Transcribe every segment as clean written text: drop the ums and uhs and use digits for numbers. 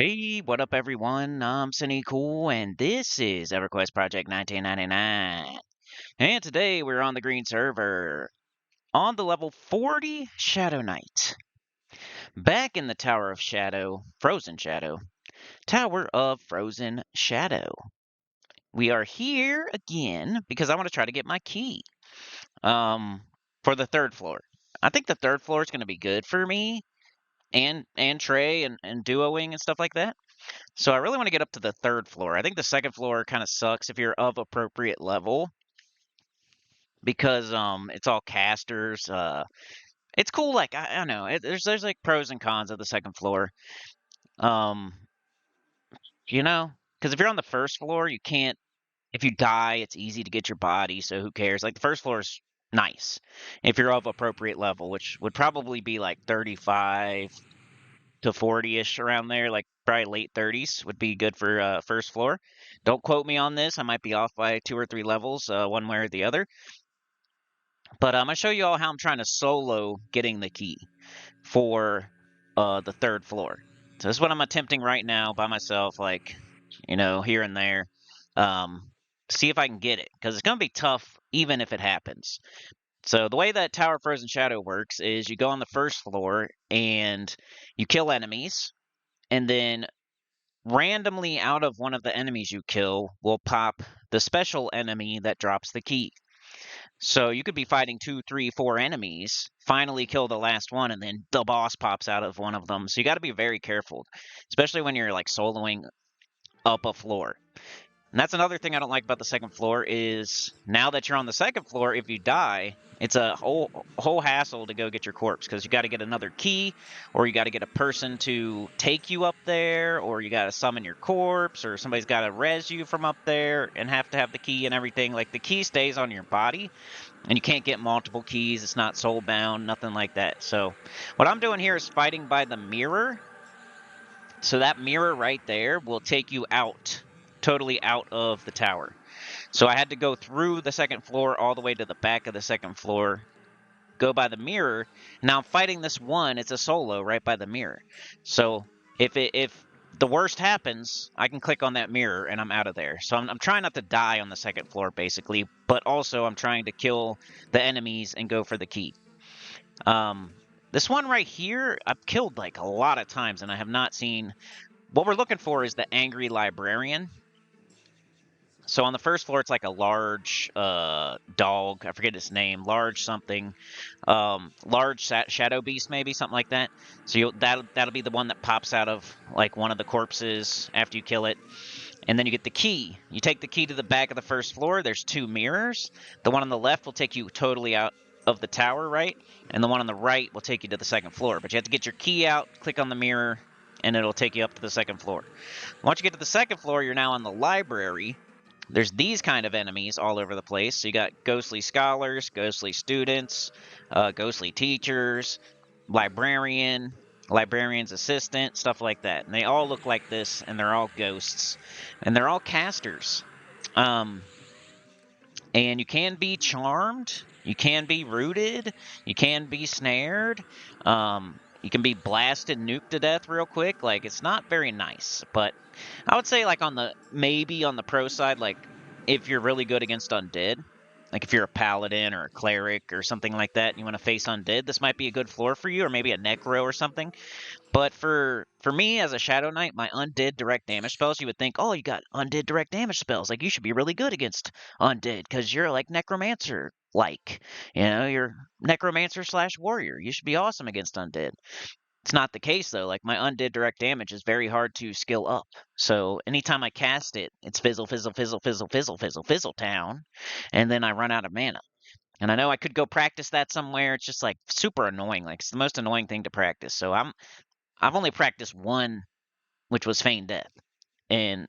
Hey, what up, everyone? I'm Sinnycool, and this is EverQuest P99. And today we're on the green server on the level 40 Shadow Knight. Back in the Tower of Shadow, Frozen Shadow, Tower of Frozen Shadow. We are here again because I want to try to get my key um, for the third floor. I think the third floor is going to be good for me and Trey and duoing and stuff like that. So I really want to get up to the third floor. I think the second floor kind of sucks if you're of appropriate level because it's all casters. It's cool. Like I don't know. There's like pros and cons of the second floor. Um, you know, because if you're on the first floor, you can't. If you die, it's easy to get your body. So who cares? Like the first floor is nice if you're of appropriate level, which would probably be like 35 to 40-ish around there, like probably late 30s would be good for first floor. Don't quote me on this. I might be off by 2 or 3 levels, one way or the other. But I'm going to show you all how I'm trying to solo getting the key for the third floor. So this is what I'm attempting right now by myself, like, here and there. Um, See if I can get it, because it's going to be tough even if it happens. So the way that Tower Frozen Shadow works is you go on the first floor and you kill enemies, and then randomly out of one of the enemies you kill will pop the special enemy that drops the key. So you could be fighting 2, 3, 4 enemies, finally kill the last one, and then the boss pops out of one of them. So you got to be very careful, especially when you're like soloing up a floor. And that's another thing I don't like about the second floor is now that you're on the second floor, if you die, it's a whole hassle to go get your corpse because you got to get another key, or you got to get a person to take you up there, or you got to summon your corpse, or somebody's got to res you from up there and have to have the key and everything. Like the key stays on your body, and you can't get multiple keys. It's not soul bound, nothing like that. So what I'm doing here is fighting by the mirror. So that mirror right there will take you out, totally out of the tower. So I had to go through the second floor all the way to the back of the second floor, go by the mirror. Now I'm fighting this one. It's a solo right by the mirror. So if the worst happens, I can click on that mirror and I'm out of there. So I'm trying not to die on the second floor basically, but also I'm trying to kill the enemies and go for the key. This one right here, I've killed like a lot of times and I have not seen. What we're looking for is the angry librarian. So on the first floor, it's like a large dog. I forget its name. Large something. Large shadow beast, maybe something like that. So that'll be the one that pops out of like one of the corpses after you kill it. And then you get the key. You take the key to the back of the first floor. There's 2 mirrors. The one on the left will take you totally out of the tower, right? And the one on the right will take you to the second floor. But you have to get your key out, click on the mirror, and it'll take you up to the second floor. Once you get to the second floor, you're now on the library. There's these kind of enemies all over the place. So you got ghostly scholars, ghostly students, ghostly teachers, librarian, librarian's assistant, stuff like that. And they all look like this, and they're all ghosts, and they're all casters. And you can be charmed, you can be rooted, you can be snared. You can be blasted, nuked to death real quick. Like, it's not very nice, but I would say, like, maybe on the pro side, like, if you're really good against undead, like if you're a paladin or a cleric or something like that, and you want to face undead, this might be a good floor for you, or maybe a necro or something. But for me as a Shadow Knight, my undead direct damage spells, you would think, oh, you got undead direct damage spells. Like, you should be really good against undead because you're like necromancer. Like, you're necromancer / warrior. You should be awesome against undead. It's not the case though. Like my undead direct damage is very hard to skill up. So anytime I cast it, it's fizzle, fizzle, fizzle, fizzle, fizzle, fizzle, fizzle town, and then I run out of mana. And I know I could go practice that somewhere. It's just like super annoying. Like it's the most annoying thing to practice. So I've only practiced one, which was feign death, and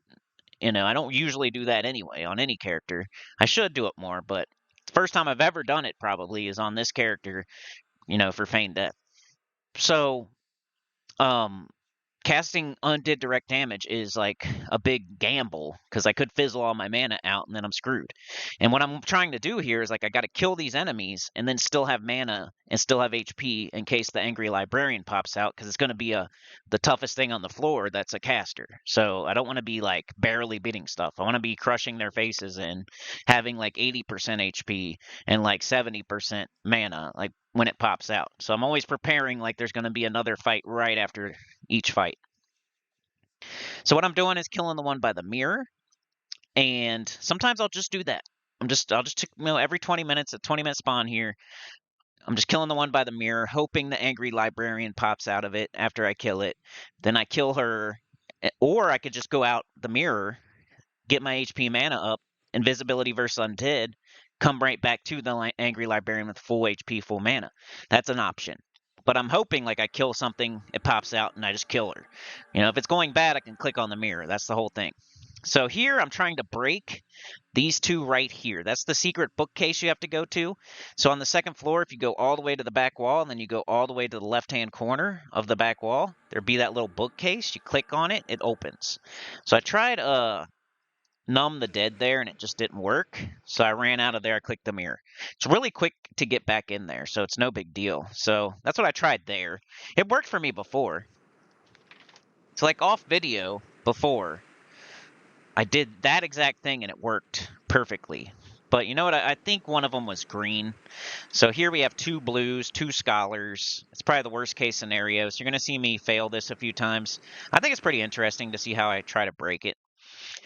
I don't usually do that anyway on any character. I should do it more, but the first time I've ever done it probably is on this character, for feign death. So, um, casting undead direct damage is like a big gamble because I could fizzle all my mana out and then I'm screwed. And what I'm trying to do here is like I got to kill these enemies and then still have mana and still have HP in case the angry librarian pops out, because it's going to be the toughest thing on the floor that's a caster. So I don't want to be like barely beating stuff. I want to be crushing their faces and having like 80% HP and like 70% mana like when it pops out. So I'm always preparing like there's going to be another fight right after each fight. So what I'm doing is killing the one by the mirror, and sometimes I'll just do that. I'll just every 20 minutes, a 20-minute spawn here. I'm just killing the one by the mirror, hoping the angry librarian pops out of it after I kill it. Then I kill her, or I could just go out the mirror, get my HP mana up, invisibility versus undead, come right back to the angry librarian with full HP, full mana. That's an option. But I'm hoping like I kill something, it pops out, and I just kill her. You know, if it's going bad, I can click on the mirror. That's the whole thing. So here I'm trying to break these two right here. That's the secret bookcase you have to go to. So on the second floor, if you go all the way to the back wall and then you go all the way to the left-hand corner of the back wall, there'd be that little bookcase. You click on it, it opens. So I tried numb the dead there and it just didn't work. So I ran out of there, I clicked the mirror. It's really quick to get back in there, so it's no big deal. So that's what I tried there. It worked for me before. So like off video before, I did that exact thing and it worked perfectly. But you know what? I think one of them was green. So here we have 2 blues, 2 scholars. It's probably the worst case scenario. So you're going to see me fail this a few times. I think it's pretty interesting to see how I try to break it.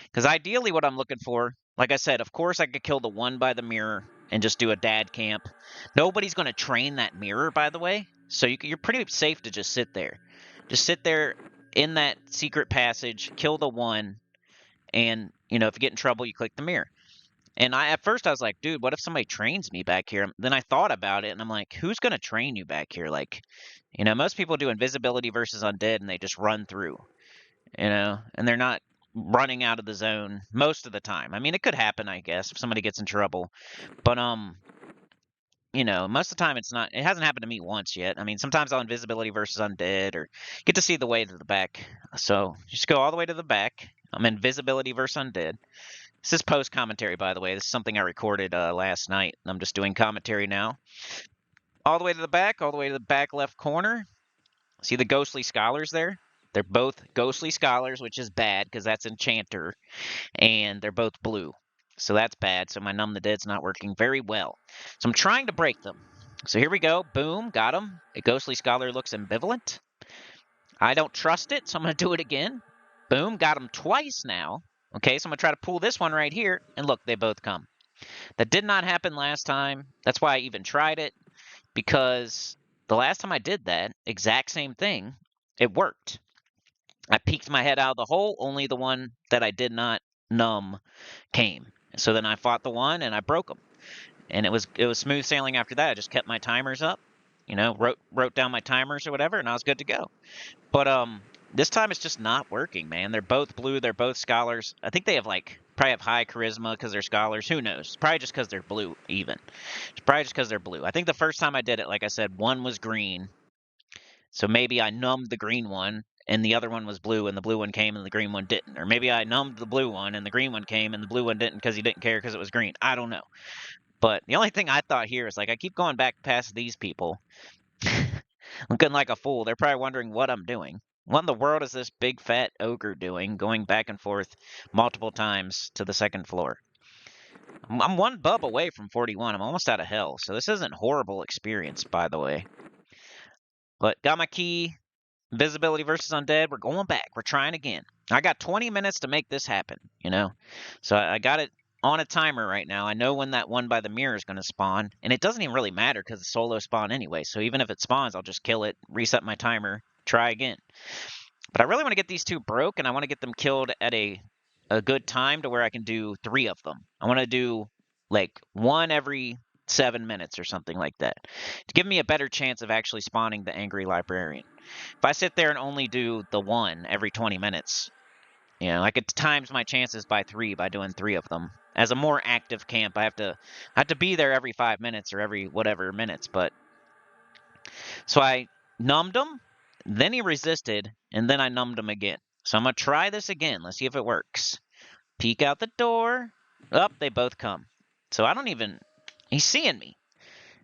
Because ideally what I'm looking for, like I said, of course I could kill the one by the mirror and just do a dad camp. Nobody's going to train that mirror, by the way. So you're pretty safe to just sit there. Just sit there in that secret passage, kill the one, and, you know, if you get in trouble, you click the mirror. And at first I was like, dude, what if somebody trains me back here? Then I thought about it, and I'm like, who's going to train you back here? Like, you know, most people do invisibility versus undead, and they just run through, you know, and they're not running out of the zone most of the time. I mean, it could happen, I guess, if somebody gets in trouble. But, you know, most of the time it hasn't happened to me once yet. I mean, sometimes I'll invisibility versus undead or get to see the way to the back. So just go all the way to the back. I'm invisibility versus undead. This is post commentary, by the way. This is something I recorded last night. I'm just doing commentary now. All the way to the back, all the way to the back left corner. See the ghostly scholars there? They're both ghostly scholars, which is bad because that's enchanter, and they're both blue. So that's bad. So my numb the dead's not working very well. So I'm trying to break them. So here we go. Boom, got him. A ghostly scholar looks ambivalent. I don't trust it, so I'm going to do it again. Boom, got him twice now. Okay, so I'm going to try to pull this one right here, and look, they both come. That did not happen last time. That's why I even tried it, because the last time I did that exact same thing, it worked. I peeked my head out of the hole, only the one that I did not numb came. So then I fought the one, and I broke them. And it was smooth sailing after that. I just kept my timers up, you know, wrote down my timers or whatever, and I was good to go. But this time it's just not working, man. They're both blue. They're both scholars. I think they have probably have high charisma because they're scholars. Who knows? Probably just because they're blue even. It's probably just because they're blue. I think the first time I did it, like I said, one was green. So maybe I numbed the green one and the other one was blue and the blue one came and the green one didn't. Or maybe I numbed the blue one and the green one came and the blue one didn't because he didn't care because it was green. I don't know. But the only thing I thought here is like I keep going back past these people. Looking like a fool. They're probably wondering what I'm doing. What in the world is this big fat ogre doing, going back and forth multiple times to the second floor? I'm 1 bub away from 41. I'm almost out of hell, so this isn't horrible experience, by the way. But got my key. Visibility versus undead. We're going back. We're trying again. I got 20 minutes to make this happen, you know? So I got it on a timer right now. I know when that one by the mirror is going to spawn, and it doesn't even really matter because it's solo spawn anyway. So even if it spawns, I'll just kill it, reset my timer, try again. But I really want to get these two broke, and I want to get them killed at a good time to where I can do 3 of them. I want to do like 1 every 7 minutes or something like that to give me a better chance of actually spawning the angry librarian. If I sit there and only do the 1 every 20 minutes, you know, I could times my chances by 3 by doing 3 of them. As a more active camp, I have to be there every 5 minutes or every whatever minutes. But so I numbed them. Then he resisted, and then I numbed him again. So I'm going to try this again. Let's see if it works. Peek out the door. Up, they both come. So I don't even... He's seeing me.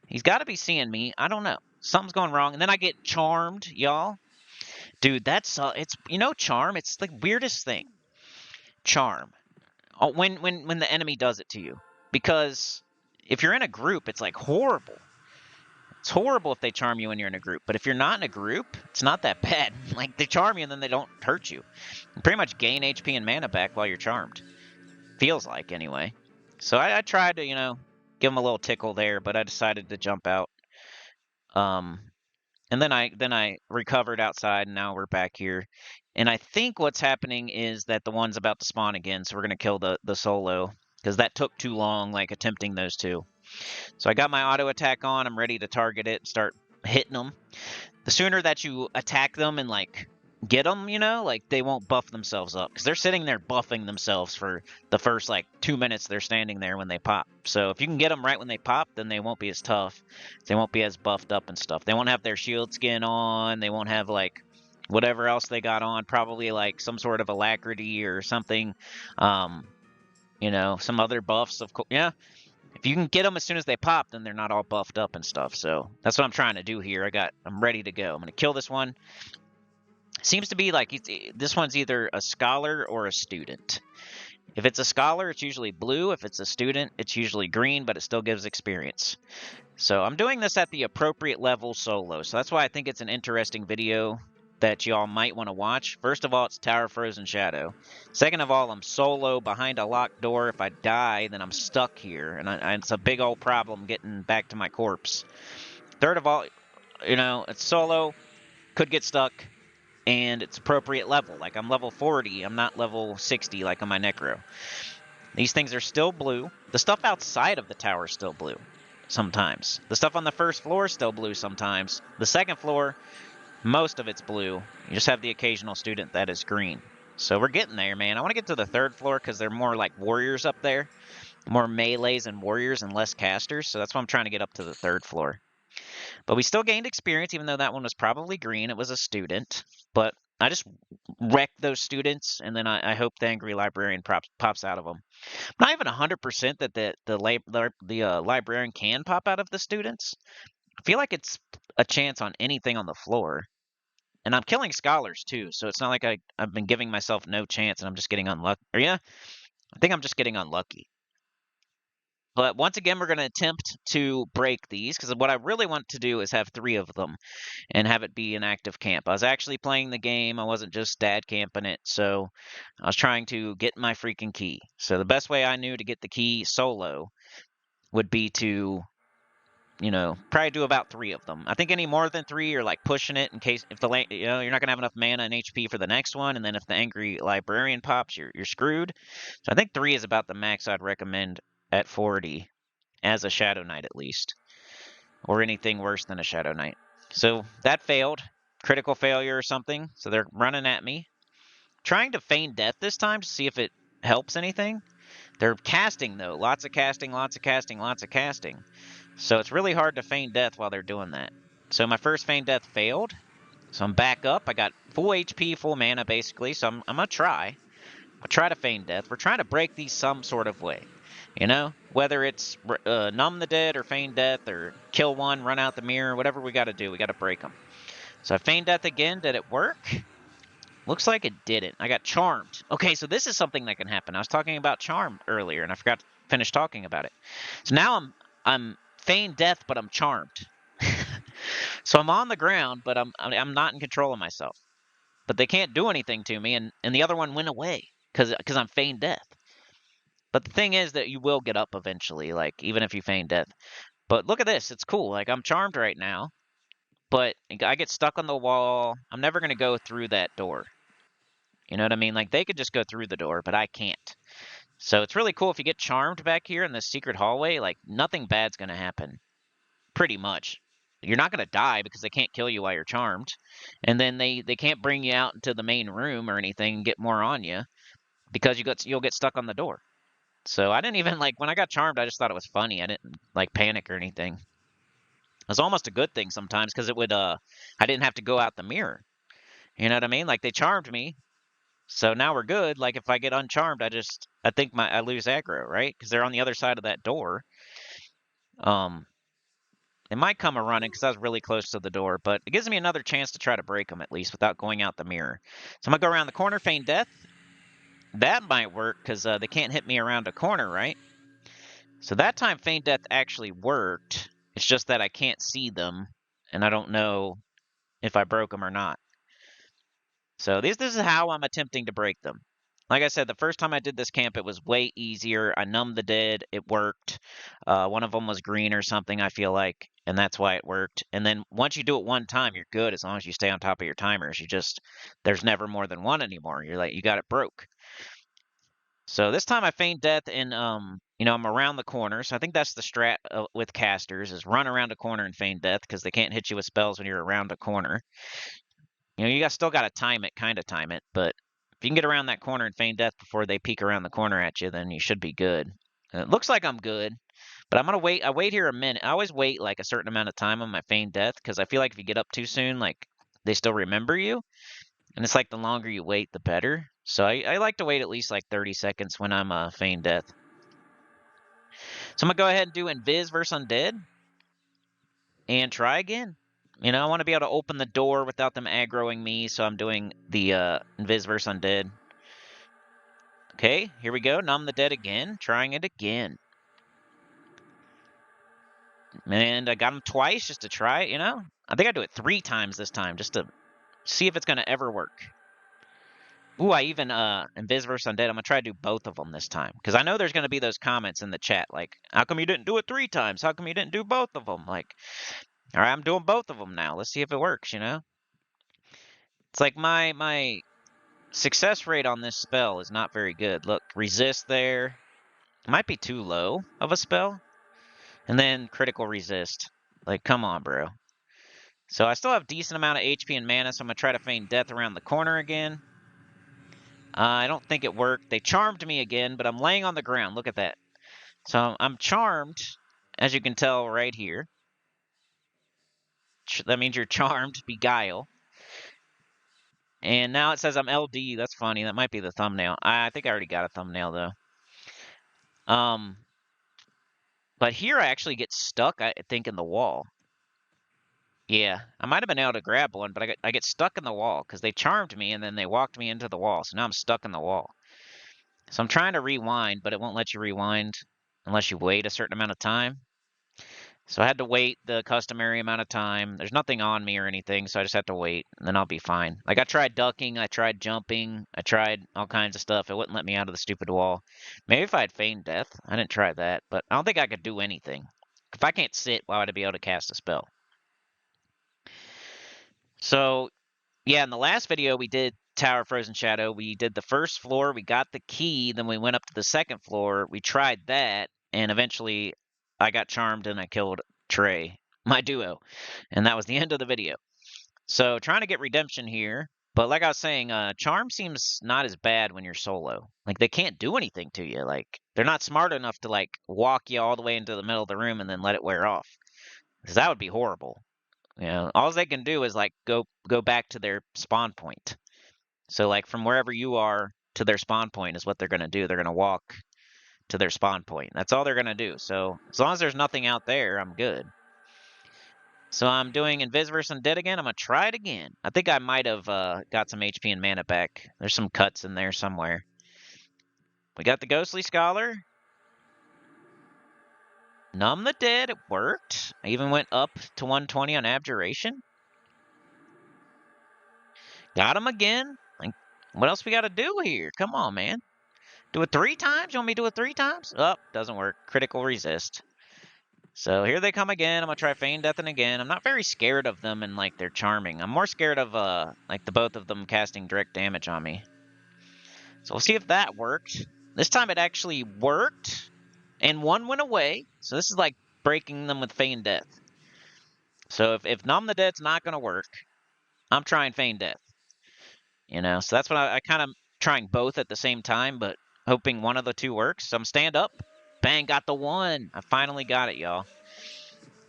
He's got to be seeing me. I don't know. Something's going wrong. And then I get charmed, y'all. Dude, that's... it's charm? It's the weirdest thing. Charm. Oh, when the enemy does it to you. Because if you're in a group, it's like horrible. It's horrible if they charm you when you're in a group. But if you're not in a group, it's not that bad. Like, they charm you and then they don't hurt you. You pretty much gain HP and mana back while you're charmed. Feels like, anyway. So I tried to, give him a little tickle there, but I decided to jump out. And then I recovered outside, and now we're back here. And I think what's happening is that the one's about to spawn again, so we're going to kill the solo. Because that took too long, like, attempting those two. So I got my auto attack on. I'm ready to target it and start hitting them. The sooner that you attack them and, like, get them, like, they won't buff themselves up. Because they're sitting there buffing themselves for the first, like, 2 minutes they're standing there when they pop. So if you can get them right when they pop, then they won't be as tough. They won't be as buffed up and stuff. They won't have their shield skin on. They won't have, like, whatever else they got on. Probably, like, some sort of alacrity or something. Some other buffs, of course. Yeah. If you can get them as soon as they pop, then they're not all buffed up and stuff. So that's what I'm trying to do here. I'm ready to go. I'm going to kill this one. Seems to be like this one's either a scholar or a student. If it's a scholar, it's usually blue. If it's a student, it's usually green, but it still gives experience. So I'm doing this at the appropriate level solo. So that's why I think it's an interesting video that y'all might want to watch. First of all, it's Tower Frozen Shadow. Second of all, I'm solo behind a locked door. If I die, then I'm stuck here, and it's a big old problem getting back to my corpse. Third of all, it's solo, could get stuck, and it's appropriate level. Like, I'm level 40, I'm not level 60 like on my Necro. These things are still blue. The stuff outside of the tower is still blue sometimes. The stuff on the first floor is still blue sometimes. The second floor, most of it's blue. You just have the occasional student that is green. So we're getting there, man. I want to get to the third floor because they're more like warriors up there. More melees and warriors and less casters. So that's why I'm trying to get up to the third floor. But we still gained experience, even though that one was probably green. It was a student. But I just wrecked those students, and then I hope the angry librarian pops out of them. I'm not even 100% that the librarian can pop out of the students. I feel like it's a chance on anything on the floor. And I'm killing scholars, too, so it's not like I've been giving myself no chance and I'm just getting unlucky. Or yeah, I think I'm just getting unlucky. But once again, we're going to attempt to break these, because what I really want to do is have 3 of them and have it be an active camp. I was actually playing the game. I wasn't just dad camping it, so I was trying to get my freaking key. So the best way I knew to get the key solo would be to probably do about 3 of them. I think any more than 3, you're like pushing it in case if you're not gonna have enough mana and HP for the next one, and then if the angry librarian pops, you're screwed. So I think 3 is about the max I'd recommend at 40 as a Shadow Knight at least, or anything worse than a Shadow Knight. So that failed, critical failure or something. So they're running at me, trying to feign death this time to see if it helps anything. They're casting though, lots of casting, lots of casting, lots of casting. So it's really hard to feign death while they're doing that. So my first feign death failed. So I'm back up. I got full HP, full mana, basically. So I'm going to try. I'll try to feign death. We're trying to break these some sort of way. Whether it's numb the dead or feign death or kill one, run out the mirror, whatever we got to do. We got to break them. So I feigned death again. Did it work? Looks like it didn't. I got charmed. Okay, so this is something that can happen. I was talking about charmed earlier, and I forgot to finish talking about it. So now I'm feigned death, but I'm charmed. So I'm on the ground, but I'm not in control of myself. But they can't do anything to me, and the other one went away because I'm feigned death. But the thing is that you will get up eventually, like even if you feign death. But look at this, it's cool. Like I'm charmed right now, but I get stuck on the wall. I'm never gonna go through that door. You know what I mean? Like they could just go through the door, but I can't. So it's really cool if you get charmed back here in this secret hallway, like nothing bad's gonna happen. Pretty much. You're not going to die because they can't kill you while you're charmed. And then they can't bring you out into the main room or anything and get more on you because you'll get stuck on the door. So I didn't even, like, when I got charmed, I just thought it was funny. I didn't, like, panic or anything. It was almost a good thing sometimes because it would, I didn't have to go out the mirror. You know what I mean? Like, they charmed me, so now we're good. Like, if I get uncharmed, I think I lose aggro, right? Because they're on the other side of that door. They might come a running because I was really close to the door, but it gives me another chance to try to break them at least without going out the mirror. So I'm gonna go around the corner, feign death. That might work because they can't hit me around a corner, right? So that time feign death actually worked. It's just that I can't see them, and I don't know if I broke them or not. So this is how I'm attempting to break them. Like I said, the first time I did this camp, it was way easier. I numbed the dead. It worked. One of them was green or something, I feel like, and that's why it worked. And then once you do it one time, you're good as long as you stay on top of your timers. There's never more than one anymore. You're like, you got it broke. So this time I feigned death and, I'm around the corner. So I think that's the strat with casters is run around a corner and feign death because they can't hit you with spells when you're around a corner. You still got to kind of time it, but if you can get around that corner and feign death before they peek around the corner at you, then you should be good. And it looks like I'm good, but I'm going to wait. I wait here a minute. I always wait like a certain amount of time on my feign death because I feel like if you get up too soon, like they still remember you. And it's like the longer you wait, the better. So I like to wait at least like 30 seconds when I'm feign death. So I'm going to go ahead and do Invis versus Undead and try again. I want to be able to open the door without them aggroing me, so I'm doing the Invis versus Undead. Okay, here we go. Numb the dead again. Trying it again. And I got him twice just to try it, I think I do it 3 times this time just to see if it's going to ever work. Ooh, I even, Invis versus Undead, I'm going to try to do both of them this time. Because I know there's going to be those comments in the chat, like, how come you didn't do it 3 times? How come you didn't do both of them? Like, all right, I'm doing both of them now. Let's see if it works, It's like my success rate on this spell is not very good. Look, resist there. It might be too low of a spell. And then critical resist. Like, come on, bro. So I still have decent amount of HP and mana, so I'm going to try to feign death around the corner again. I don't think it worked. They charmed me again, but I'm laying on the ground. Look at that. So I'm charmed, as you can tell right here. That means you're charmed, beguile. And now it says I'm LD. That's funny. That might be the thumbnail. I think I already got a thumbnail, though. But here I actually get stuck, I think, in the wall. Yeah, I might have been able to grab one, but I get stuck in the wall because they charmed me and then they walked me into the wall. So now I'm stuck in the wall. So I'm trying to rewind, but it won't let you rewind unless you wait a certain amount of time. So I had to wait the customary amount of time. There's nothing on me or anything, so I just have to wait, and then I'll be fine. Like, I tried ducking, I tried jumping, I tried all kinds of stuff. It wouldn't let me out of the stupid wall. Maybe if I had feigned death. I didn't try that, but I don't think I could do anything. If I can't sit, why would I be able to cast a spell? So, yeah, in the last video we did Tower of Frozen Shadow. We did the first floor, we got the key, then we went up to the second floor, we tried that, and eventually I got charmed and I killed Trey, my duo. And that was the end of the video. So trying to get redemption here, but like I was saying, charm seems not as bad when you're solo. Like, they can't do anything to you. Like, they're not smart enough to like walk you all the way into the middle of the room and then let it wear off. Because that would be horrible. All they can do is like go back to their spawn point. So like from wherever you are to their spawn point is what they're going to do. They're going to walk to their spawn point. That's all they're going to do. So as long as there's nothing out there, I'm good. So I'm doing Invis versus Undead again. I'm going to try it again. I think I might have got some HP and mana back. There's some cuts in there somewhere. We got the Ghostly Scholar. Numb the Dead. It worked. I even went up to 120 on Abjuration. Got him again. Like, what else we got to do here? Come on, man. Do it 3 times? You want me to do it 3 times? Oh, doesn't work. Critical resist. So here they come again. I'm going to try Feign Deathing again. I'm not very scared of them and, like, they're charming. I'm more scared of, like, the both of them casting direct damage on me. So we'll see if that worked. This time it actually worked, and one went away. So this is, like, breaking them with Feign Death. So if Numb the Dead's not going to work, I'm trying Feign Death. So that's what I kind of trying both at the same time, but hoping one of the 2 works. So I'm stand up. Bang, got the 1. I finally got it, y'all.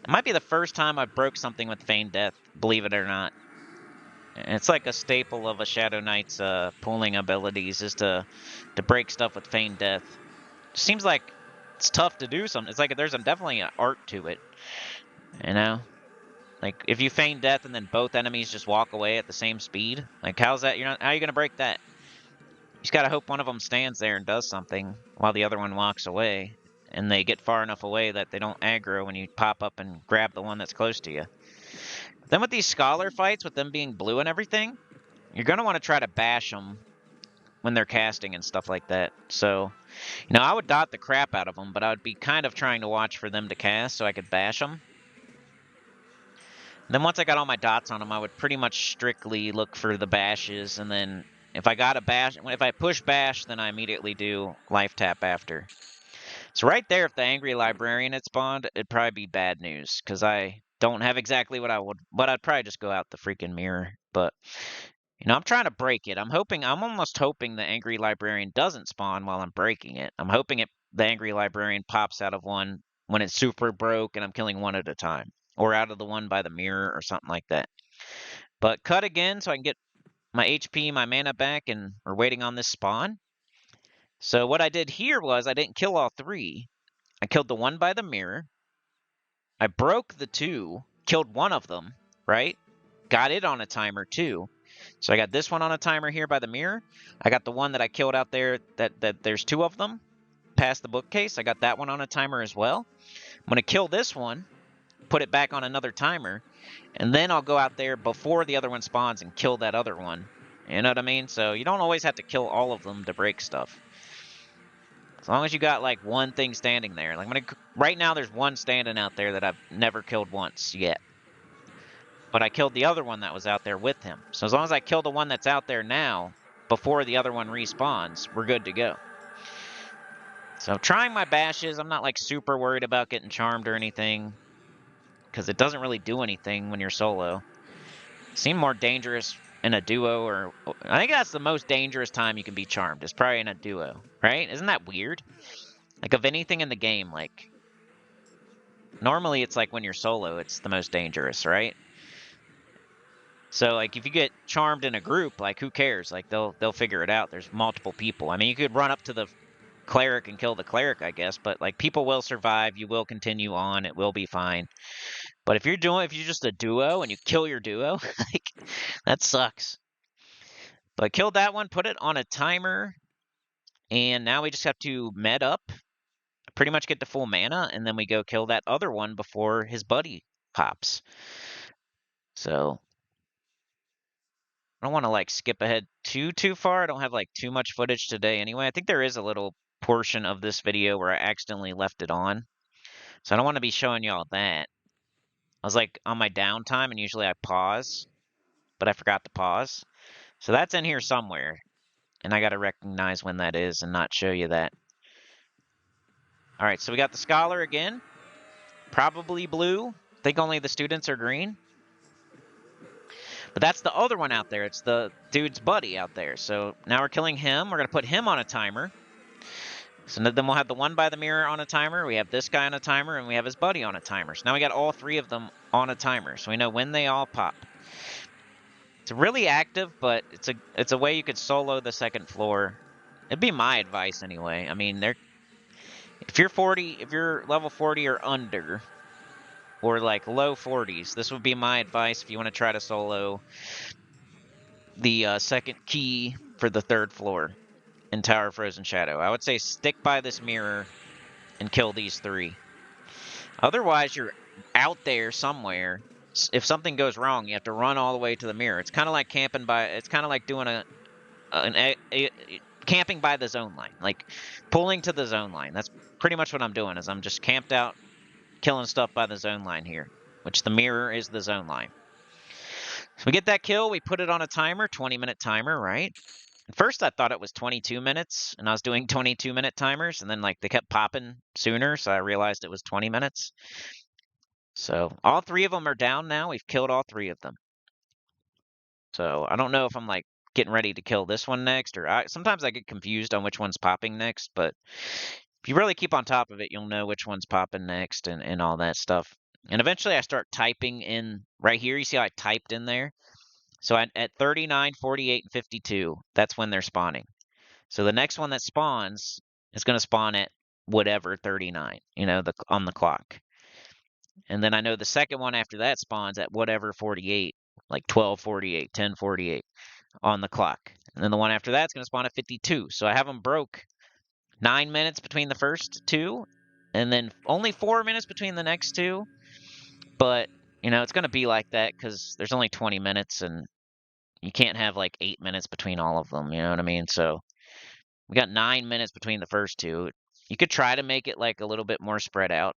It might be the first time I broke something with Feign Death, believe it or not. It's like a staple of a Shadow Knight's pulling abilities is to break stuff with feigned death. Seems like it's tough to do something. It's like there's definitely an art to it, you know? Like if you feign death and then both enemies just walk away at the same speed, like how's that? How are you gonna break that? You just gotta hope one of them stands there and does something while the other one walks away, and they get far enough away that they don't aggro when you pop up and grab the one that's close to you. Then with these scholar fights, with them being blue and everything, you're gonna want to try to bash them when they're casting and stuff like that. So, I would dot the crap out of them, but I would be kind of trying to watch for them to cast so I could bash them. Then once I got all my dots on them, I would pretty much strictly look for the bashes, and then if I got a bash, if I push bash, then I immediately do life tap after. So right there, if the Angry Librarian had spawned, it'd probably be bad news, because I don't have exactly what I would, but I'd probably just go out the freaking mirror. But, I'm trying to break it. I'm almost hoping the Angry Librarian doesn't spawn while I'm breaking it. I'm hoping the Angry Librarian pops out of one when it's super broke and I'm killing one at a time. Or out of the one by the mirror or something like that. But cut again so I can get my HP, my mana back, and we're waiting on this spawn. So what I did here was I didn't kill all three. I killed the one by the mirror. I broke the two, killed one of them, right? Got it on a timer too. So I got this one on a timer here by the mirror. I got the one that I killed out there that there's two of them past the bookcase. I got that one on a timer as well. I'm going to kill this one, put it back on another timer, and then I'll go out there before the other one spawns and kill that other one. You know what I mean? So you don't always have to kill all of them to break stuff. As long as you got like one thing standing there. Like right now there's one standing out there that I've never killed once yet. But I killed the other one that was out there with him. So as long as I kill the one that's out there now, before the other one respawns, we're good to go. So trying my bashes, I'm not like super worried about getting charmed or anything, because it doesn't really do anything when you're solo. Seem more dangerous in a duo, or I think that's the most dangerous time you can be charmed. It's probably in a duo, right? Isn't that weird? Like of anything in the game, like normally it's like when you're solo, it's the most dangerous, right? So like if you get charmed in a group, like who cares? Like they'll figure it out. There's multiple people. I mean, you could run up to the cleric and kill the cleric, I guess, but like people will survive. You will continue on. It will be fine. But if you're just a duo and you kill your duo, like that sucks. But I killed that one, put it on a timer, and now we just have to med up, pretty much get to full mana, and then we go kill that other one before his buddy pops. So I don't want to like skip ahead too far. I don't have like too much footage today anyway. I think there is a little portion of this video where I accidentally left it on. So I don't want to be showing y'all that. I was like on my downtime, and usually I pause, but I forgot to pause. So that's in here somewhere, and I got to recognize when that is and not show you that. All right, so we got the scholar again. Probably blue. I think only the students are green. But that's the other one out there. It's the dude's buddy out there. So now we're killing him. We're going to put him on a timer. So then we'll have the one by the mirror on a timer. We have this guy on a timer, and we have his buddy on a timer. So now we got all three of them on a timer. So we know when they all pop. It's really active, but it's a way you could solo the second floor. It'd be my advice anyway. I mean, if you're level 40 or under, or like low 40s, this would be my advice if you want to try to solo the second key for the third floor in Tower of Frozen Shadow. I would say stick by this mirror and kill these three. Otherwise, you're out there somewhere. If something goes wrong, you have to run all the way to the mirror. It's kind of like camping by. It's kind of like doing camping by the zone line, like pulling to the zone line. That's pretty much what I'm doing. Is I'm just camped out, killing stuff by the zone line here, which the mirror is the zone line. So we get that kill. We put it on a timer, 20-minute timer, right? At first, I thought it was 22 minutes, and I was doing 22-minute timers, and then like they kept popping sooner, so I realized it was 20 minutes. So all three of them are down now. We've killed all three of them. So I don't know if I'm like getting ready to kill this one next, or sometimes I get confused on which one's popping next, but if you really keep on top of it, you'll know which one's popping next and all that stuff. And eventually I start typing in right here. You see how I typed in there? So at 39, 48, and 52, that's when they're spawning. So the next one that spawns is going to spawn at whatever 39, on the clock. And then I know the second one after that spawns at whatever 48, like 12:48, 10:48 on the clock. And then the one after that's going to spawn at 52. So I have them broke 9 minutes between the first two, and then only 4 minutes between the next two. But, it's going to be like that because there's only 20 minutes, and you can't have like 8 minutes between all of them, you know what I mean? So we got 9 minutes between the first two. You could try to make it like a little bit more spread out.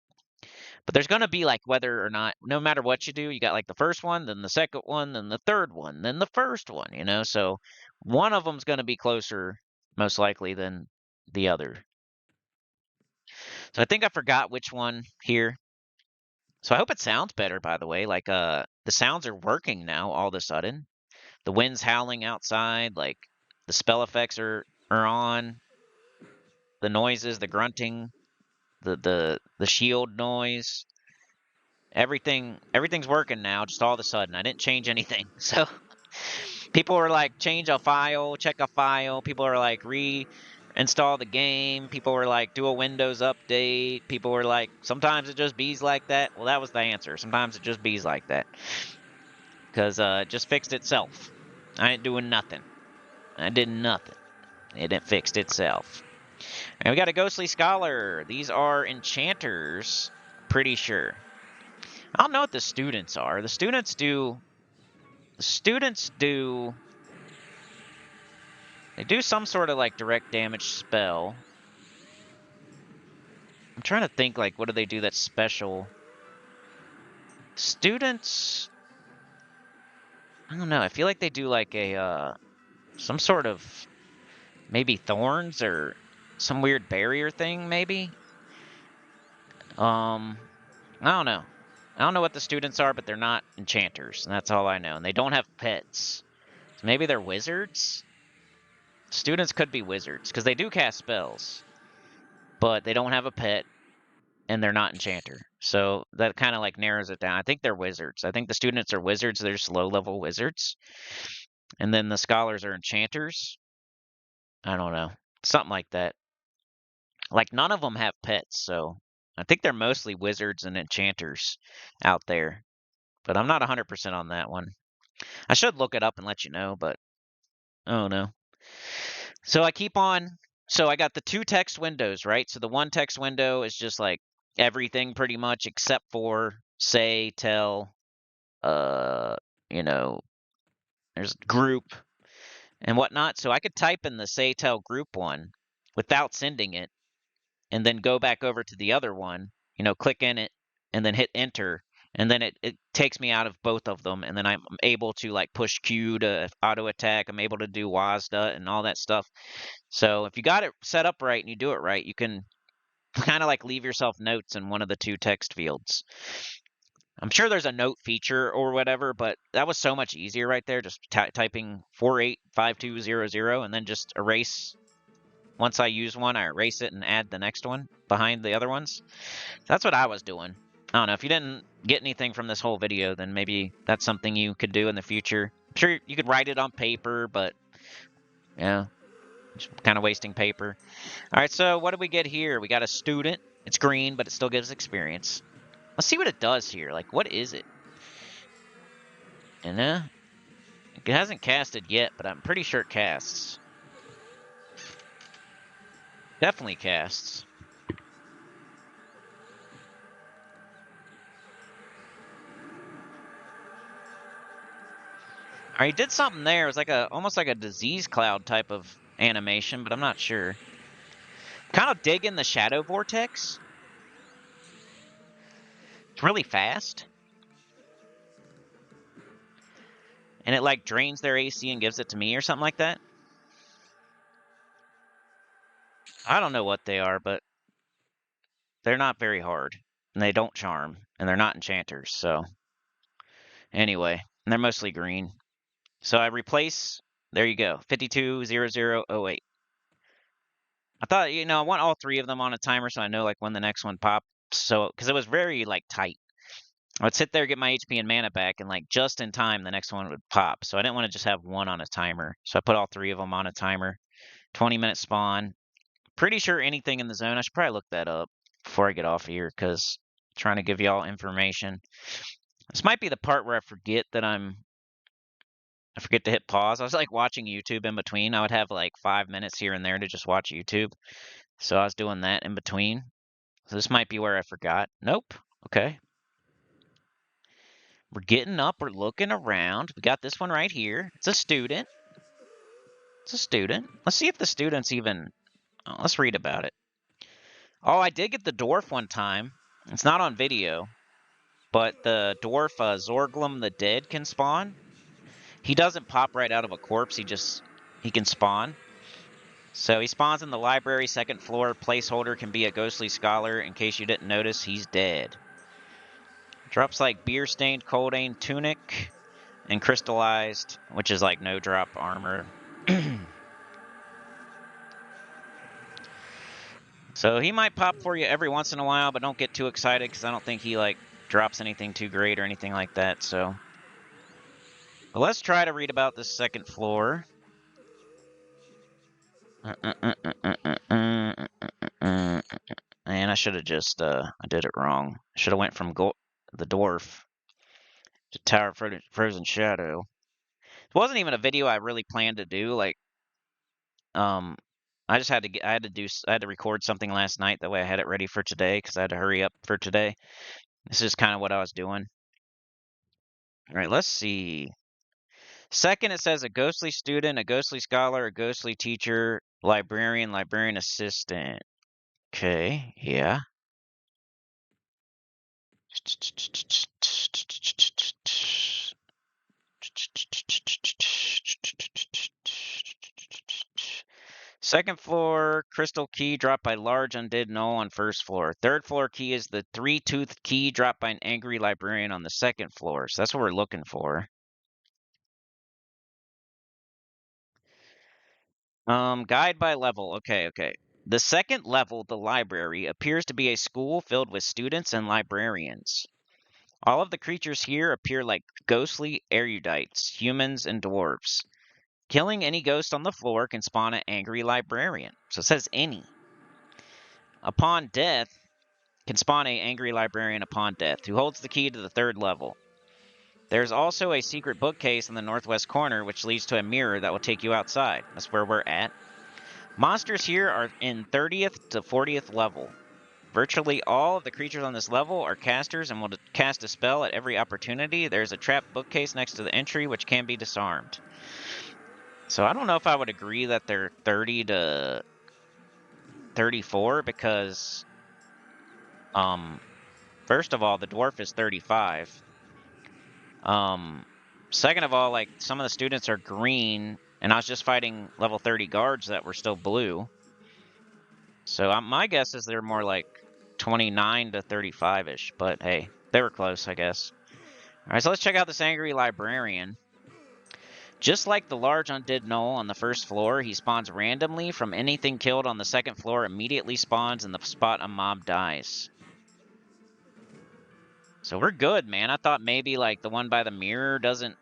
But there's going to be like whether or not, no matter what you do, you got like the first one, then the second one, then the third one, then the first one, So one of them's going to be closer, most likely, than the other. So I think I forgot which one here. So I hope it sounds better, by the way. Like, the sounds are working now all of a sudden. The wind's howling outside, like the spell effects are on. The noises, the grunting, the shield noise. Everything's working now, just all of a sudden. I didn't change anything. So people are like, change a file, check a file. People are like, reinstall the game. People were like, do a Windows update. People were like, sometimes it just bees like that. Well, that was the answer. Sometimes it just bees like that. Because it just fixed itself. I ain't doing nothing. I did nothing. It fixed itself. And we got a ghostly scholar. These are enchanters, pretty sure. I don't know what the students are. The students do. They do some sort of like direct damage spell. I'm trying to think, like, what do they do that's special? Students, I don't know. I feel like they do like a some sort of maybe thorns or some weird barrier thing, maybe. I don't know. I don't know what the students are, but they're not enchanters, and that's all I know. And they don't have pets. So maybe they're wizards? Students could be wizards, because they do cast spells. But they don't have a pet, and they're not enchanter. So that kind of like narrows it down. I think they're wizards. I think the students are wizards. They're just low-level wizards. And then the scholars are enchanters. I don't know. Something like that. Like, none of them have pets, so I think they're mostly wizards and enchanters out there. But I'm not 100% on that one. I should look it up and let you know, but I don't know. So I keep on. So I got the two text windows, right? So the one text window is just like everything pretty much except for say, tell, there's group and whatnot. So I could type in the say, tell group one without sending it and then go back over to the other one, click in it and then hit enter. And then it takes me out of both of them. And then I'm able to like push Q to auto attack. I'm able to do WASDA and all that stuff. So if you got it set up right and you do it right, you can kind of like leave yourself notes in one of the two text fields. I'm sure there's a note feature or whatever, but that was so much easier right there. Just typing 485200 and then just erase. Once I use one, I erase it and add the next one behind the other ones. That's what I was doing. I don't know. If you didn't get anything from this whole video, then maybe that's something you could do in the future. I'm sure you could write it on paper, but yeah, just kind of wasting paper. All right, so what do we get here? We got a student. It's green, but it still gives experience. Let's see what it does here. Like, what is it? And it hasn't casted yet, but I'm pretty sure it casts. Definitely casts. All right, he did something there. It was like almost like a disease cloud type of animation, but I'm not sure. Kind of digging the shadow vortex. It's really fast. And it like drains their AC and gives it to me or something like that. I don't know what they are, but they're not very hard. And they don't charm. And they're not enchanters, so. Anyway, and they're mostly green. So I replace, there you go, 520008. I thought, I want all three of them on a timer so I know like when the next one pops. So, because it was very like tight. I would sit there, get my HP and mana back, and like just in time, the next one would pop. So I didn't want to just have one on a timer. So I put all 3 of them on a timer. 20-minute spawn. Pretty sure anything in the zone. I should probably look that up before I get off here, because I'm trying to give y'all information. This might be the part where I forget to hit pause. I was like watching YouTube in between. I would have like 5 minutes here and there to just watch YouTube. So I was doing that in between. So this might be where I forgot. Nope. Okay. We're getting up. We're looking around. We got this one right here. It's a student. It's a student. Let's see if the student's even... Oh, let's read about it. Oh, I did get the dwarf one time. It's not on video. But the dwarf Zorglum the Dead can spawn. He doesn't pop right out of a corpse. He can spawn. So he spawns in the library, 2nd floor. Placeholder can be a ghostly scholar. In case you didn't notice, he's dead. Drops like beer-stained Coldane tunic and crystallized, which is like no-drop armor. So he might pop for you every once in a while, but don't get too excited because I don't think he like drops anything too great or anything like that. So but let's try to read about this 2nd floor. And I should have just, I did it wrong. I should have went from the dwarf to Tower of Frozen Shadow. It wasn't even a video I really planned to do. Like, I just had to I had to record something last night. That way I had it ready for today because I had to hurry up for today. This is kind of what I was doing. All right, let's see. 2nd, it says a ghostly student, a ghostly scholar, a ghostly teacher, librarian, librarian assistant. Okay, yeah. Second floor, crystal key dropped by large undead gnoll on 1st floor. 3rd floor key is the 3-toothed key dropped by an angry librarian on the 2nd floor. So that's what we're looking for. Guide by level. Okay. The 2nd level, the library, appears to be a school filled with students and librarians. All of the creatures here appear like ghostly erudites, humans and dwarves. Killing any ghost on the floor can spawn an angry librarian. So it says any. Upon death, can spawn an angry librarian upon death, who holds the key to the 3rd level. There's also a secret bookcase in the northwest corner, which leads to a mirror that will take you outside. That's where we're at. Monsters here are in 30th to 40th level. Virtually all of the creatures on this level are casters and will cast a spell at every opportunity. There's a trapped bookcase next to the entry, which can be disarmed. So I don't know if I would agree that they're 30 to 34 because, first of all, the dwarf is 35. Second of all, like, some of the students are green, and I was just fighting level 30 guards that were still blue. So my guess is they're more like 29 to 35-ish, but hey, they were close, I guess. All right, so let's check out this angry librarian. Just like the large undead gnoll on the 1st floor, he spawns randomly from anything killed on the 2nd floor, immediately spawns in the spot a mob dies. So we're good, man. I thought maybe like the one by the mirror doesn't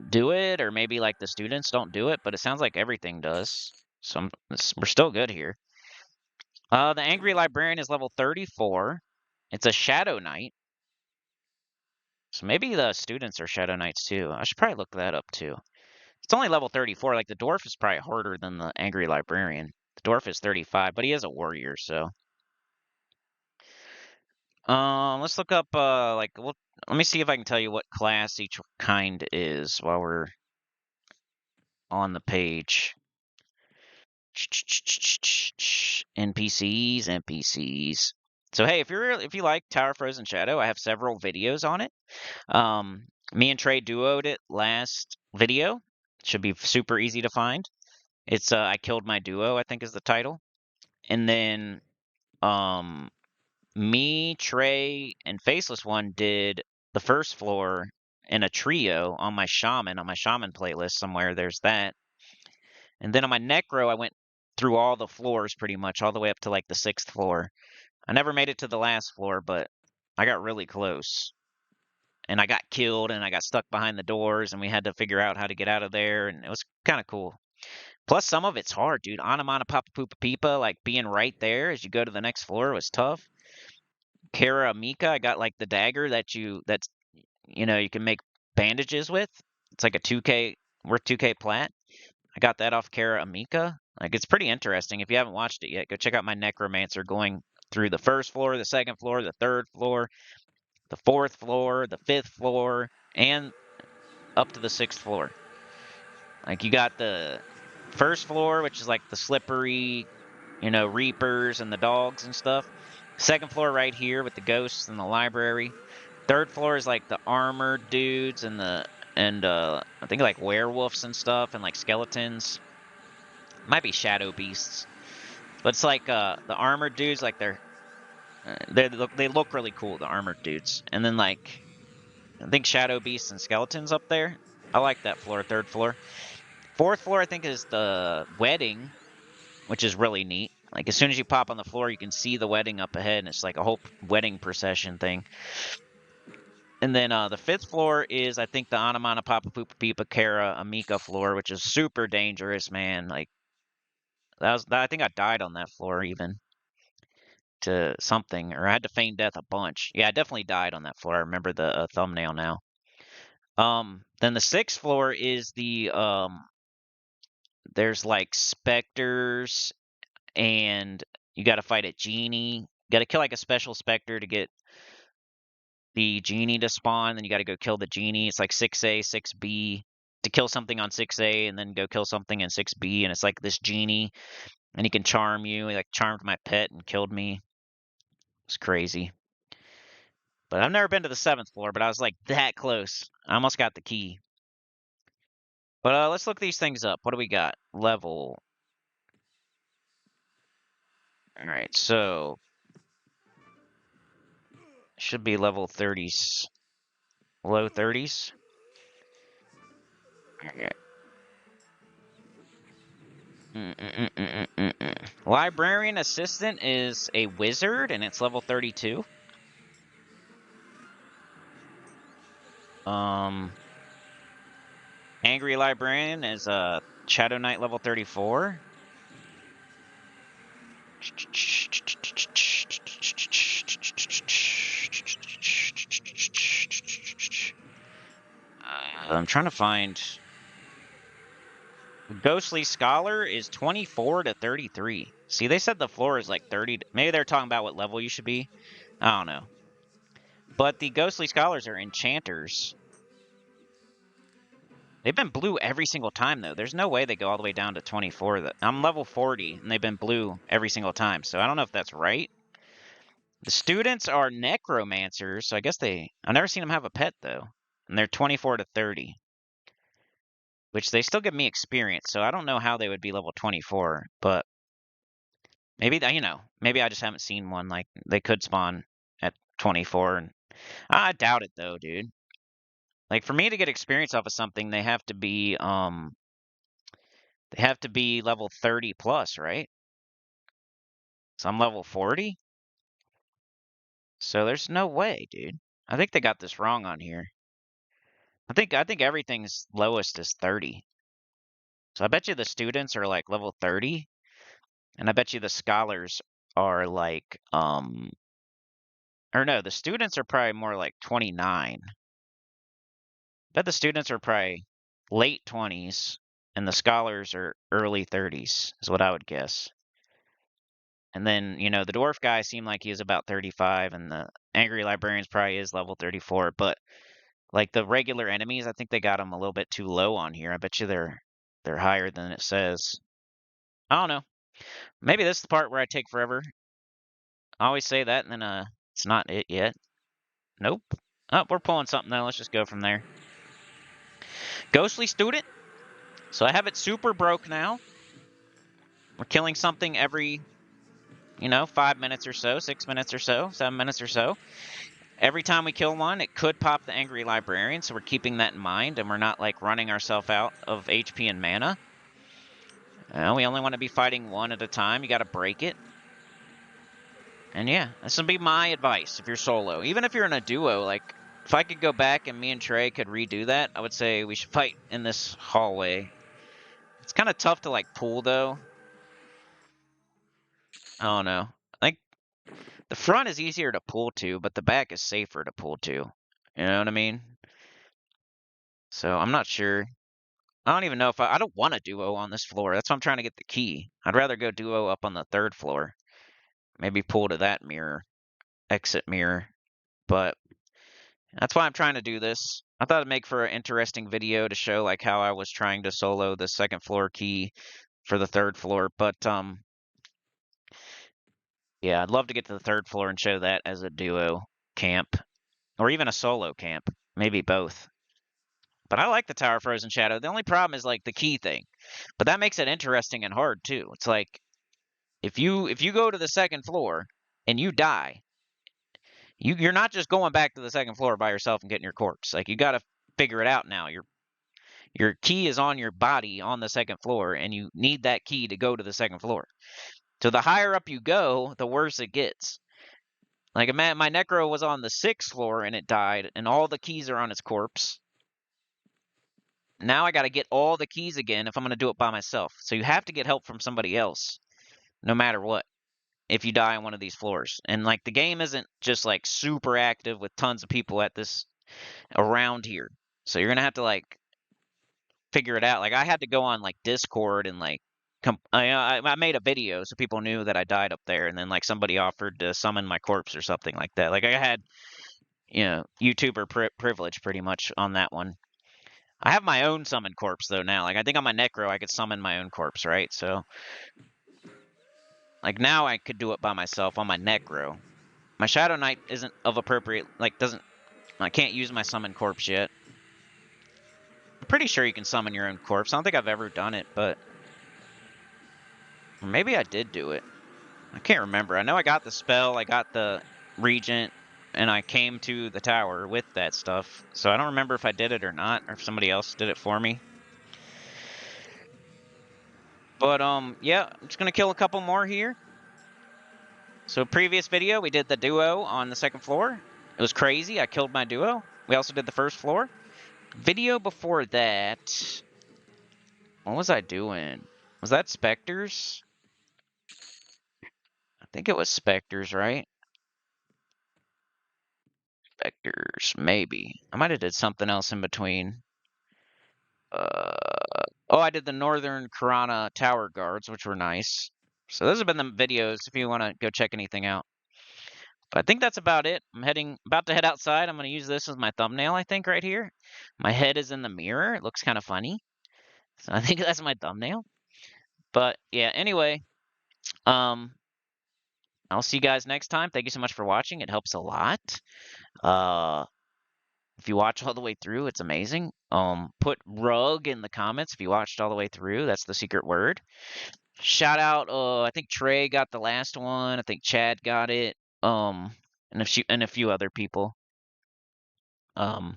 do it, or maybe like the students don't do it, but it sounds like everything does. So we're still good here. The angry librarian is level 34. It's a shadow knight. So maybe the students are shadow knights too. I should probably look that up too. It's only level 34. Like the dwarf is probably harder than the angry librarian. The dwarf is 35, but he is a warrior, so. Let's look up let me see if I can tell you what class each kind is while we're on the page. NPCs. So hey, if you like Tower of Frozen Shadow, I have several videos on it. Me and Trey duoed it last video. Should be super easy to find. It's I killed my duo, I think is the title. And then me, Trey, and Faceless One did the 1st floor in a trio on my shaman playlist somewhere. There's that. And then on my necro, I went through all the floors pretty much, all the way up to like the 6th floor. I never made it to the last floor, but I got really close. and I got killed, and I got stuck behind the doors, and we had to figure out how to get out of there, and it was kind of cool. Plus, some of it's hard, dude. Anamana Papa Poopa Peepa, like being right there as you go to the next floor was tough. Kara Mika, I got like the dagger that's you can make bandages with. It's like a 2K worth 2K plat. I got that off Kara Amika. Like it's pretty interesting. If you haven't watched it yet, go check out my necromancer going through the first floor, the second floor, the third floor, the fourth floor, the fifth floor, and up to the sixth floor. Like you got the first floor, which is like the slippery, reapers and the dogs and stuff. Second floor right here with the ghosts and the library. Third floor is like the armored dudes and I think like werewolves and stuff and like skeletons. Might be shadow beasts. But it's like the armored dudes, like they look really cool, the armored dudes. And then like I think shadow beasts and skeletons up there. I like that floor, third floor. Fourth floor I think is the wedding, which is really neat. Like as soon as you pop on the floor, you can see the wedding up ahead, and it's like a whole wedding procession thing. And then the fifth floor is I think the Anamana Papa Poopa Peepa Kara Amika floor, which is super dangerous, man. Like I think I died on that floor even to something, or I had to feign death a bunch. Yeah, I definitely died on that floor. I remember the thumbnail now. Then the sixth floor is there's like specters, and you got to fight a genie. You got to kill like a special specter to get the genie to spawn. Then you got to go kill the genie. It's like 6A, 6B to kill something on 6A, and then go kill something in 6B. And it's like this genie, and he can charm you. He like charmed my pet and killed me. It's crazy. But I've never been to the seventh floor, but I was like that close. I almost got the key. But let's look these things up. What do we got? Level. All right, so should be level 30s, low 30s. Okay. Librarian assistant is a wizard, and it's level 32. Angry librarian is a Shadow Knight level 34. I'm trying to find. Ghostly Scholar is 24 to 33. See, they said the floor is like 30. Maybe they're talking about what level you should be. I don't know. But the Ghostly Scholars are enchanters. They've been blue every single time, though. There's no way they go all the way down to 24. I'm level 40, and they've been blue every single time. So I don't know if that's right. The students are necromancers, so I guess I've never seen them have a pet, though. And they're 24 to 30. Which they still give me experience, so I don't know how they would be level 24. But maybe, maybe I just haven't seen one. Like, they could spawn at 24. And I doubt it, though, dude. Like, for me to get experience off of something, they have to be level 30 plus, right? So I'm level 40? So there's no way, dude. I think they got this wrong on here. I think everything's lowest is 30. So I bet you the students are like level 30, and I bet you the scholars are like or no, the students are probably more like 29. I bet the students are probably late 20s, and the scholars are early 30s, is what I would guess. And then, the dwarf guy seemed like he was about 35, and the angry librarians probably is level 34. But like the regular enemies, I think they got them a little bit too low on here. I bet you they're higher than it says. I don't know. Maybe this is the part where I take forever. I always say that, and then it's not it yet. Nope. Oh, we're pulling something though. Let's just go from there. Ghostly student. So I have it super broke now. We're killing something every 5 minutes or so, 6 minutes or so, 7 minutes or so. Every time we kill one, it could pop the angry librarian, so we're keeping that in mind, and we're not like running ourselves out of HP and mana. We only want to be fighting one at a time. You got to break it. And yeah, this would be my advice if you're solo. Even if you're in a duo, like, if I could go back and me and Trey could redo that, I would say we should fight in this hallway. It's kind of tough to like pull though. I don't know. I think the front is easier to pull to, but the back is safer to pull to. You know what I mean? So I'm not sure. I don't even know if I don't want a duo on this floor. That's why I'm trying to get the key. I'd rather go duo up on the 3rd floor. Maybe pull to that mirror, exit mirror. But that's why I'm trying to do this. I thought it'd make for an interesting video to show like how I was trying to solo the 2nd floor key for the 3rd floor. But yeah, I'd love to get to the 3rd floor and show that as a duo camp. Or even a solo camp. Maybe both. But I like the Tower of Frozen Shadow. The only problem is like the key thing. But that makes it interesting and hard too. It's like if you go to the 2nd floor and you die, you're not just going back to the 2nd floor by yourself and getting your corpse. Like you got to figure it out now. Your key is on your body on the 2nd floor, and you need that key to go to the 2nd floor. So the higher up you go, the worse it gets. Like my necro was on the 6th floor and it died, and all the keys are on its corpse. Now I got to get all the keys again if I'm going to do it by myself. So you have to get help from somebody else, no matter what, if you die on one of these floors. And like the game isn't just like super active with tons of people at this around here. So you're going to have to like figure it out. Like I had to go on like Discord and like I made a video so people knew that I died up there, and then like somebody offered to summon my corpse or something like that. Like I had, YouTuber privilege pretty much on that one. I have my own summon corpse though now. Like I think on my necro I could summon my own corpse, right? So like now I could do it by myself on my necro. My Shadow Knight isn't of appropriate, like I can't use my summon corpse yet. I'm pretty sure you can summon your own corpse. I don't think I've ever done it, but maybe I did do it. I can't remember. I know I got the spell, I got the regent, and I came to the tower with that stuff. So I don't remember if I did it or not, or if somebody else did it for me. But yeah, I'm just gonna kill a couple more here. So previous video, we did the duo on the 2nd floor. It was crazy. I killed my duo. We also did the 1st floor. Video before that, what was I doing? Was that Spectres? I think it was Spectres, right? Spectres, maybe. I might have did something else in between. Oh, I did the Northern Karana Tower Guards, which were nice. So those have been the videos if you want to go check anything out. But I think that's about it. I'm about to head outside. I'm going to use this as my thumbnail, I think, right here. My head is in the mirror. It looks kind of funny. So I think that's my thumbnail. But yeah, anyway, I'll see you guys next time. Thank you so much for watching. It helps a lot. If you watch all the way through, it's amazing. Put rug in the comments if you watched all the way through. That's the secret word. Shout out, I think Trey got the last one. I think Chad got it. And a few other people. So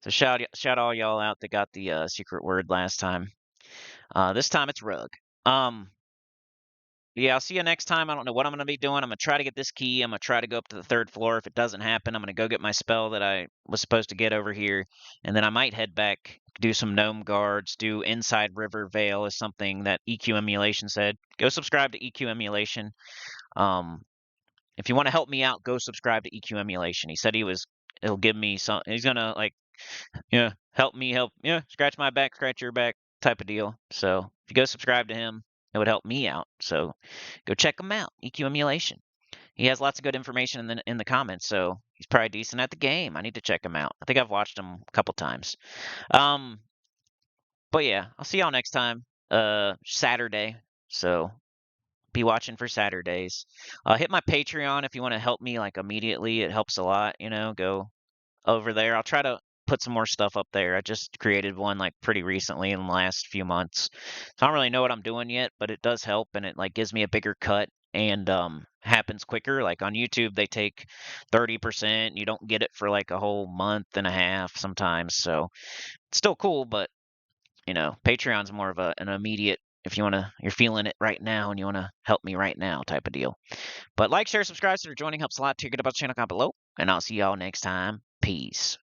shout all y'all out that got the secret word last time. This time it's rug. Yeah, I'll see you next time. I don't know what I'm going to be doing. I'm going to try to get this key. I'm going to try to go up to the 3rd floor. If it doesn't happen, I'm going to go get my spell that I was supposed to get over here. And then I might head back, do some gnome guards, do Inside River Vale is something that EQ Emulation said. Go subscribe to EQ Emulation. If you want to help me out, go subscribe to EQ Emulation. He said he'll give me some, he's going to like, help me help, scratch my back, scratch your back type of deal. So if you go subscribe to him, it would help me out. So go check him out, EQ Emulation. He has lots of good information in the comments, so he's probably decent at the game. I need to check him out. I think I've watched him a couple times. But yeah, I'll see y'all next time. Saturday. So be watching for Saturdays. Hit my Patreon if you want to help me like immediately. It helps a lot, go over there. I'll try to put some more stuff up there. I just created one like pretty recently in the last few months. So I don't really know what I'm doing yet, but it does help, and it like gives me a bigger cut and happens quicker. Like on YouTube they take 30%. You don't get it for like a whole month and a half sometimes. So it's still cool, but Patreon's more of an immediate, if you're feeling it right now and you want to help me right now type of deal. But like, share, subscribe, so joining helps a lot. To get about the channel, comment below, and I'll see y'all next time. Peace.